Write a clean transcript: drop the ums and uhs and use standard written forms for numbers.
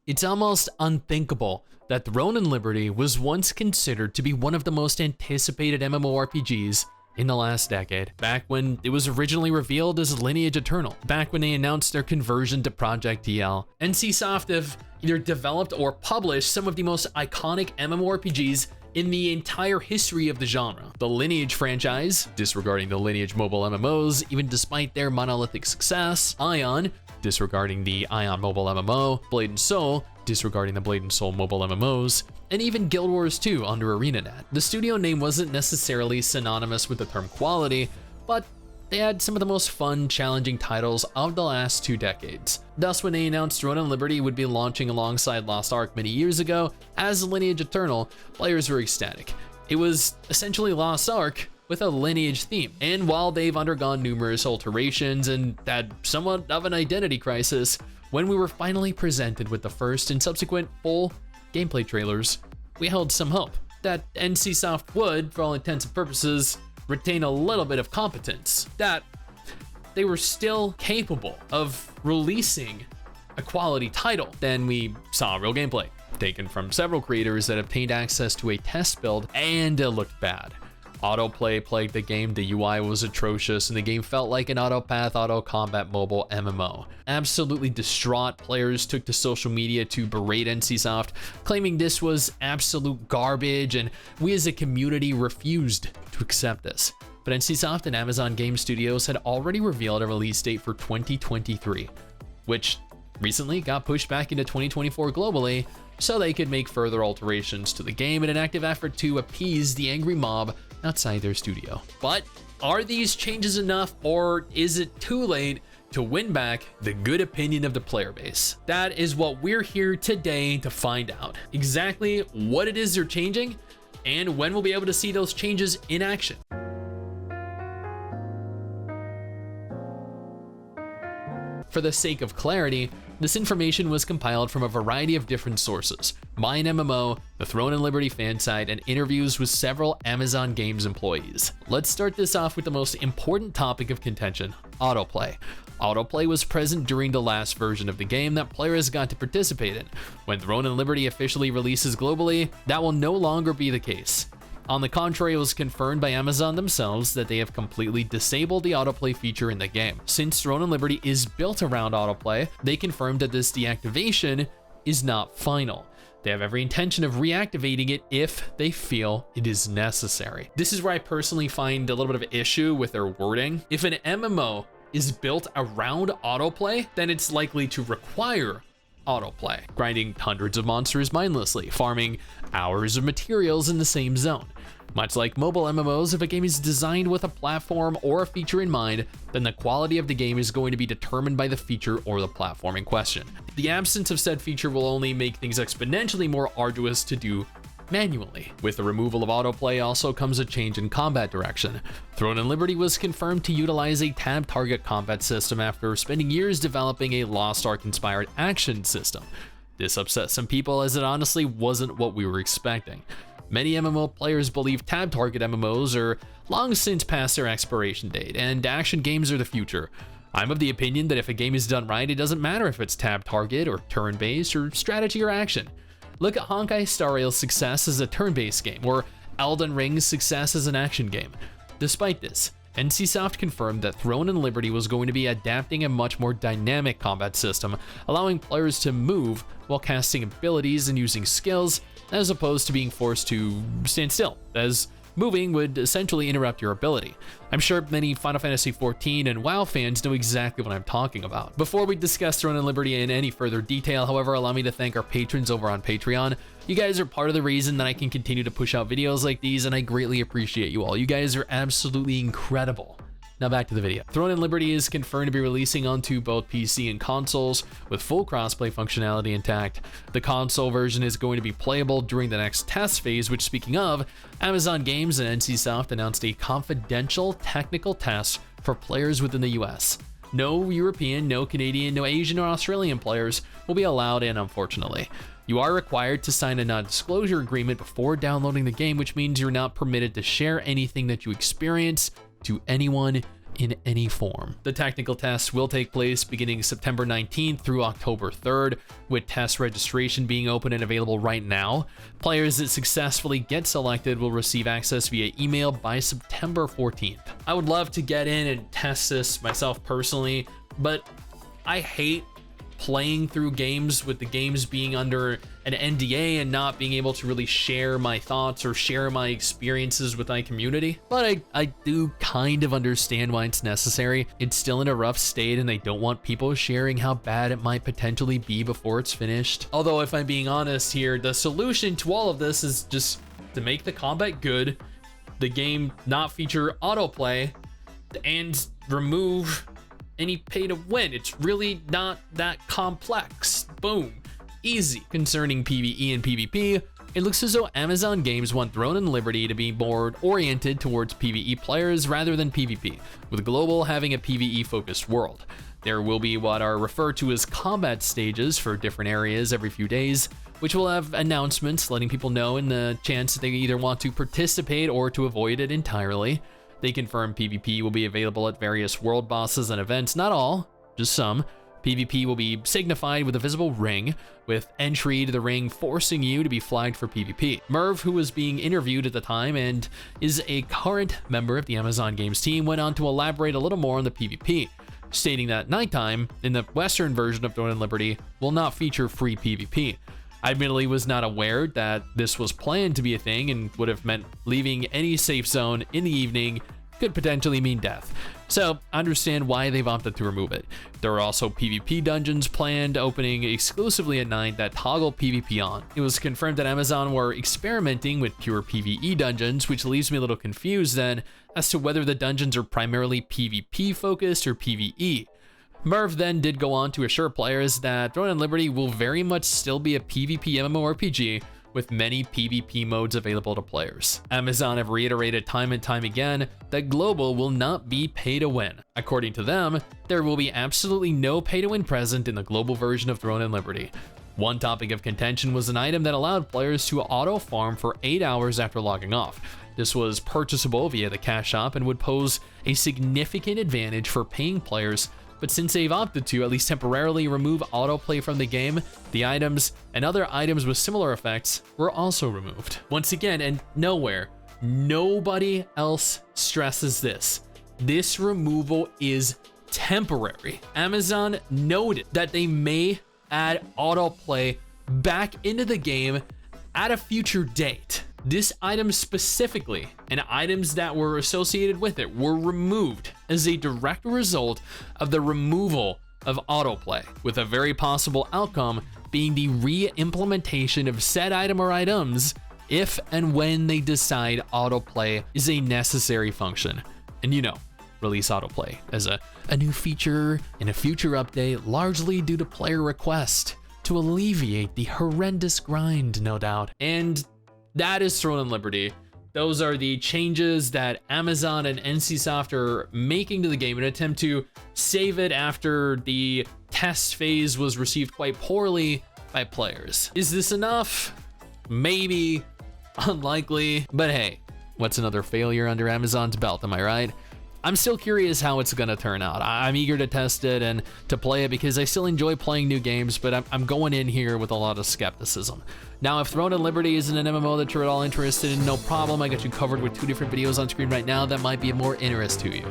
It's almost unthinkable that Throne and Liberty was once considered to be one of the most anticipated MMORPGs in the last decade, back when it was originally revealed as Lineage Eternal, back when they announced their conversion to Project TL. NCSoft have either developed or published some of the most iconic MMORPGs in the entire history of the genre. The Lineage franchise, disregarding the Lineage mobile MMOs, even despite their monolithic success. Ion, disregarding the Ion mobile MMO. Blade and Soul, disregarding the Blade and Soul mobile MMOs, and even Guild Wars 2 under ArenaNet. The studio name wasn't necessarily synonymous with the term quality, but they had some of the most fun, challenging titles of the last 2 decades. Thus, when they announced Throne and Liberty would be launching alongside Lost Ark many years ago as Lineage Eternal, players were ecstatic. It was essentially Lost Ark with a Lineage theme. And while they've undergone numerous alterations and had somewhat of an identity crisis, when we were finally presented with the first and subsequent full gameplay trailers, we held some hope that NCSoft would, for all intents and purposes, retain a little bit of competence, that they were still capable of releasing a quality title. Then we saw real gameplay, taken from several creators that obtained access to a test build, and it looked bad. Autoplay plagued the game, the UI was atrocious, and the game felt like an auto-path, auto-combat mobile MMO. Absolutely distraught, players took to social media to berate NCSoft, claiming this was absolute garbage, and we as a community refused to accept this. But NCSoft and Amazon Game Studios had already revealed a release date for 2023, which recently got pushed back into 2024 globally, so they could make further alterations to the game in an active effort to appease the angry mob outside their studio. But are these changes enough, or is it too late to win back the good opinion of the player base? That is what we're here today to find out. Exactly what it is they're changing, and when we'll be able to see those changes in action. For the sake of clarity, this information was compiled from a variety of different sources: Mine MMO, the Throne and Liberty fan site, and interviews with several Amazon Games employees. Let's start this off with the most important topic of contention: autoplay. Autoplay was present during the last version of the game that players got to participate in. When Throne and Liberty officially releases globally, that will no longer be the case. On the contrary, it was confirmed by Amazon themselves that they have completely disabled the autoplay feature in the game. Since Throne and Liberty is built around autoplay, they confirmed that this deactivation is not final. They have every intention of reactivating it if they feel it is necessary. This is where I personally find a little bit of an issue with their wording. If an MMO is built around autoplay, then it's likely to require autoplay, grinding hundreds of monsters mindlessly, farming hours of materials in the same zone. Much like mobile MMOs, if a game is designed with a platform or a feature in mind, then the quality of the game is going to be determined by the feature or the platform in question. The absence of said feature will only make things exponentially more arduous to do manually. With the removal of autoplay also comes a change in combat direction. Throne and Liberty was confirmed to utilize a tab target combat system after spending years developing a Lost Ark inspired action system. This upset some people, as it honestly wasn't what we were expecting. Many MMO players believe tab target MMOs are long since past their expiration date, and action games are the future. I'm of the opinion that if a game is done right, it doesn't matter if it's tab target or turn-based or strategy or action. Look at Honkai Star Rail's success as a turn-based game, or Elden Ring's success as an action game. Despite this, NCSoft confirmed that Throne and Liberty was going to be adapting a much more dynamic combat system, allowing players to move while casting abilities and using skills, as opposed to being forced to stand still, as moving would essentially interrupt your ability. I'm sure many Final Fantasy XIV and WoW fans know exactly what I'm talking about. Before we discuss Throne and Liberty in any further detail, however, allow me to thank our patrons over on Patreon. You guys are part of the reason that I can continue to push out videos like these, and I greatly appreciate you all. You guys are absolutely incredible. Now back to the video. Throne and Liberty is confirmed to be releasing onto both PC and consoles with full crossplay functionality intact. The console version is going to be playable during the next test phase, which, speaking of, Amazon Games and NCSoft announced a confidential technical test for players within the US. No European, no Canadian, no Asian or Australian players will be allowed in, unfortunately. You are required to sign a non-disclosure agreement before downloading the game, which means you're not permitted to share anything that you experience to anyone in any form. The technical tests will take place beginning September 19th through October 3rd, with test registration being open and available right now. Players that successfully get selected will receive access via email by September 14th. I would love to get in and test this myself personally, but I hate playing through games with the games being under an NDA and not being able to really share my thoughts or share my experiences with my community. But I do kind of understand why it's necessary. It's still in a rough state and they don't want people sharing how bad it might potentially be before it's finished. Although if I'm being honest here, the solution to all of this is just to make the combat good, the game not feature autoplay, and remove any pay to win. It's really not that complex. Boom. Easy. Concerning PVE and PVP, it looks as though Amazon Games want Throne and Liberty to be more oriented towards PVE players rather than PvP, with Global having a PVE focused world. There will be what are referred to as combat stages for different areas every few days, which will have announcements letting people know in the chance that they either want to participate or to avoid it entirely. They confirm PvP will be available at various world bosses and events, not all, just some. PvP will be signified with a visible ring, with entry to the ring forcing you to be flagged for PvP. Merv, who was being interviewed at the time and is a current member of the Amazon Games team, went on to elaborate a little more on the PvP, stating that Nighttime, in the Western version of Throne and Liberty, will not feature free PvP. I admittedly was not aware that this was planned to be a thing and would have meant leaving any safe zone in the evening could potentially mean death. So I understand why they've opted to remove it. There are also PvP dungeons planned opening exclusively at night that toggle PvP on. It was confirmed that Amazon were experimenting with pure PvE dungeons, which leaves me a little confused then as to whether the dungeons are primarily PvP focused or PvE. Merv then did go on to assure players that Throne and Liberty will very much still be a PvP MMORPG with many PvP modes available to players. Amazon have reiterated time and time again that Global will not be pay to win. According to them, there will be absolutely no pay to win present in the Global version of Throne and Liberty. One topic of contention was an item that allowed players to auto farm for 8 hours after logging off. This was purchasable via the cash shop and would pose a significant advantage for paying players, but since they've opted to, at least temporarily, remove autoplay from the game, the items and other items with similar effects were also removed. Once again, and nobody else stresses this. This removal is temporary. Amazon noted that they may add autoplay back into the game at a future date. This item specifically, and items that were associated with it, were removed as a direct result of the removal of autoplay, with a very possible outcome being the re-implementation of said item or items if and when they decide autoplay is a necessary function. And release autoplay as a new feature in a future update, largely due to player request to alleviate the horrendous grind, no doubt. And that is Throne and Liberty. Those are the changes that Amazon and NCSoft are making to the game in an attempt to save it after the test phase was received quite poorly by players. Is this enough? Maybe. Unlikely. But hey, what's another failure under Amazon's belt, am I right? I'm still curious how it's gonna turn out. I'm eager to test it and to play it because I still enjoy playing new games, but I'm going in here with a lot of skepticism. Now, if Throne and Liberty isn't an MMO that you're at all interested in, no problem. I got you covered with 2 different videos on screen right now that might be of more interest to you.